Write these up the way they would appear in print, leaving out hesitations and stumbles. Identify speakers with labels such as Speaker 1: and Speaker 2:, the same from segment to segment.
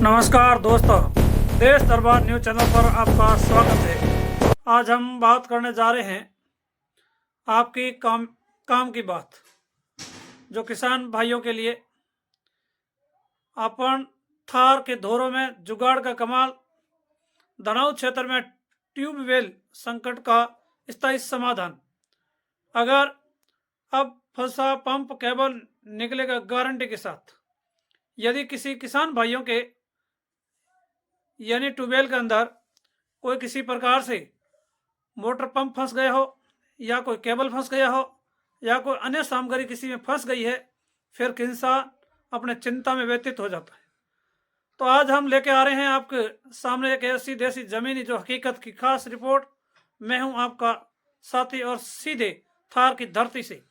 Speaker 1: नमस्कार दोस्तों, देश दरबार न्यूज चैनल पर आपका स्वागत है। आज हम बात करने जा रहे हैं आपकी काम की बात, जो किसान भाइयों के लिए अपन थार के धोरों में जुगाड़ का कमाल, दनाव क्षेत्र में ट्यूबवेल संकट का स्थायी समाधान। अगर अब फंसा पंप केबल निकलेगा गारंटी के साथ। यदि किसी किसान भाइयों के यानी ट्यूबवेल के अंदर कोई किसी प्रकार से मोटर पंप फंस गया हो, या कोई केबल फंस गया हो, या कोई अन्य सामग्री किसी में फंस गई है, फिर इंसान अपने चिंता में व्यतीत हो जाता है। तो आज हम लेके आ रहे हैं आपके सामने एक ऐसी देसी जमीनी जो हकीकत की खास रिपोर्ट। मैं हूं आपका साथी और सीधे थार की धरती से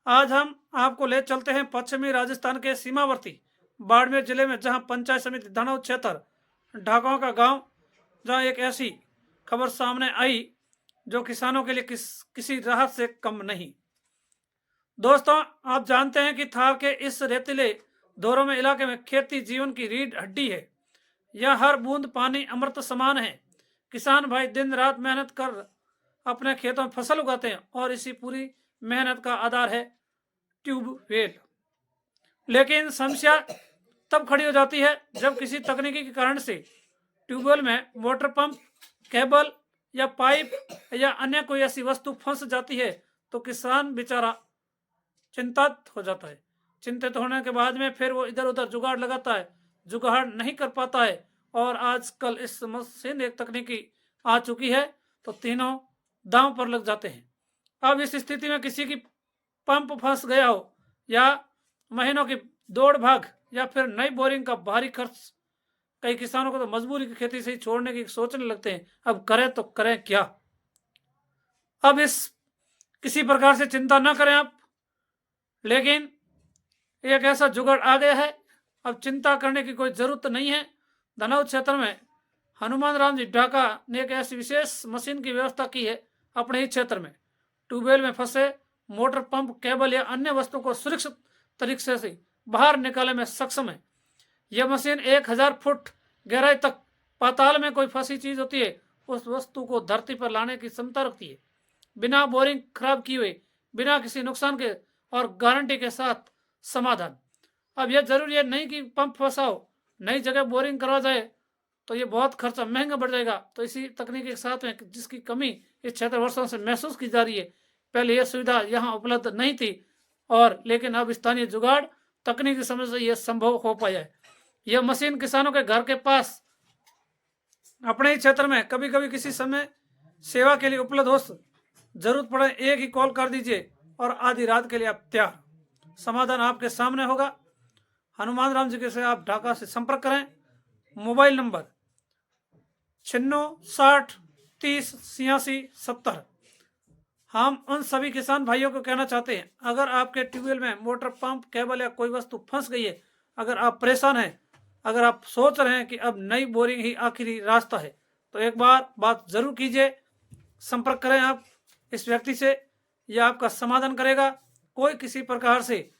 Speaker 1: आज हम आपको ले चलते हैं पश्चिमी राजस्थान के सीमावर्ती बाड़मेर जिले में, जहां पंचायत समिति धनौद क्षेत्र ढाकों का गांव, जहां एक ऐसी खबर सामने आई जो किसानों के लिए किसी राहत से कम नहीं। दोस्तों, आप जानते हैं कि थार के इस रेतीले दौरों में इलाके में खेती जीवन की रीढ़ हड्डी है। यह हर बूंद पानी अमृत समान है। किसान भाई दिन रात मेहनत कर अपने खेतों में फसल उगाते हैं और इसी पूरी मेहनत का आधार है ट्यूबवेल। लेकिन समस्या तब खड़ी हो जाती है जब किसी तकनीकी के कारण से ट्यूबवेल में मोटर पंप, केबल या पाइप या अन्य कोई ऐसी वस्तु फंस जाती है तो किसान बेचारा चिंतित हो जाता है। चिंतित होने के बाद में फिर वो इधर उधर जुगाड़ लगाता है, जुगाड़ नहीं कर पाता है, और आजकल इस मशीन एक तकनीकी आ चुकी है तो तीनों दांव पर लग जाते हैं। अब इस स्थिति में किसी की पंप फंस गया हो, या महीनों की दौड़ भाग, या फिर नई बोरिंग का भारी खर्च, कई किसानों को तो मजबूरी की खेती से ही छोड़ने की सोचने लगते हैं। अब करें तो करें क्या। अब इस किसी प्रकार से चिंता न करें आप, लेकिन एक ऐसा जुगाड़ आ गया है, अब चिंता करने की कोई जरूरत नहीं है। धनौद क्षेत्र में हनुमान राम जी ढाका ने एक ऐसी विशेष मशीन की व्यवस्था की है अपने ही क्षेत्र में। ट्यूबवेल में फंसे मोटर पंप, केबल या अन्य वस्तु को सुरक्षित तरीके से बाहर निकालने में सक्षम है। यह मशीन 1000 फुट गहराई तक पाताल में कोई फंसी चीज होती है, उस वस्तु को धरती पर लाने की क्षमता रखती है, बिना बोरिंग खराब किए हुए, बिना किसी नुकसान के, और गारंटी के साथ समाधान। अब यह जरूरी है नहीं कि पंप फंसा हो, नई जगह बोरिंग करवा जाए तो ये बहुत खर्चा महंगा बढ़ जाएगा। तो इसी तकनीक के साथ में जिसकी कमी इस क्षेत्र वर्षों से महसूस की जा रही है, पहले यह सुविधा यहाँ उपलब्ध नहीं थी, और लेकिन अब स्थानीय जुगाड़ तकनीकी समझ से यह संभव हो पाया है। यह मशीन किसानों के घर के पास अपने ही क्षेत्र में कभी कभी किसी समय सेवा के लिए उपलब्ध हो। जरूरत पड़े एक ही कॉल कर दीजिए और आधी रात के लिए आप तैयार। समाधान आपके सामने होगा। हनुमान राम जी के से आप ढाका से संपर्क करें। Mobile number 9660308670। हम उन सभी किसान भाइयों को कहना चाहते हैं, अगर आपके ट्यूबवेल में मोटर पंप, केबल या कोई वस्तु फंस गई है, अगर आप परेशान हैं, अगर आप सोच रहे हैं कि अब नई बोरिंग ही आखिरी रास्ता है, तो एक बार बात जरूर कीजिए। संपर्क करें आप इस व्यक्ति से, यह आपका समाधान करेगा। कोई किसी प्रकार से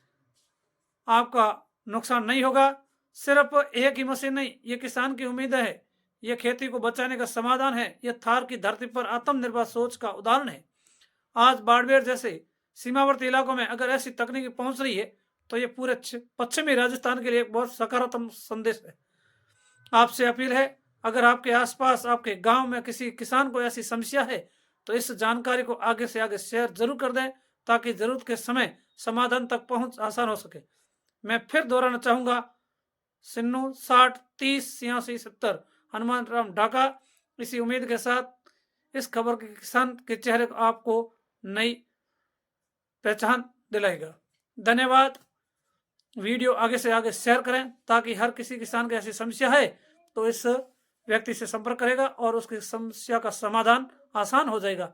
Speaker 1: आपका नुकसान नहीं होगा। सिर्फ एक ही मशीन नहीं, ये किसान की उम्मीद है, यह खेती को बचाने का समाधान है। यह थार की धरती पर आत्मनिर्भर सोच का उदाहरण है। आज बाड़मेर जैसे सीमावर्ती इलाकों में अगर ऐसी तकनीकी पहुंच रही है तो ये पूरे पश्चिमी राजस्थान के लिए एक बहुत सकारात्मक संदेश है। आपसे अपील है, अगर आपके आसपास, आपके गांव में किसी किसान को ऐसी समस्या है तो इस जानकारी को आगे से आगे शेयर जरूर कर दें, ताकि जरूरत के समय समाधान तक पहुंच आसान हो सके। मैं फिर दोहराना चाहूंगा, 9660308670 हनुमान राम ढाका। इसी उम्मीद के साथ इस खबर के किसान के चेहरे को आपको नई पहचान दिलाएगा। धन्यवाद। वीडियो आगे से आगे शेयर करें, ताकि हर किसी किसान की ऐसी समस्या है तो इस व्यक्ति से संपर्क करेगा और उसकी समस्या का समाधान आसान हो जाएगा।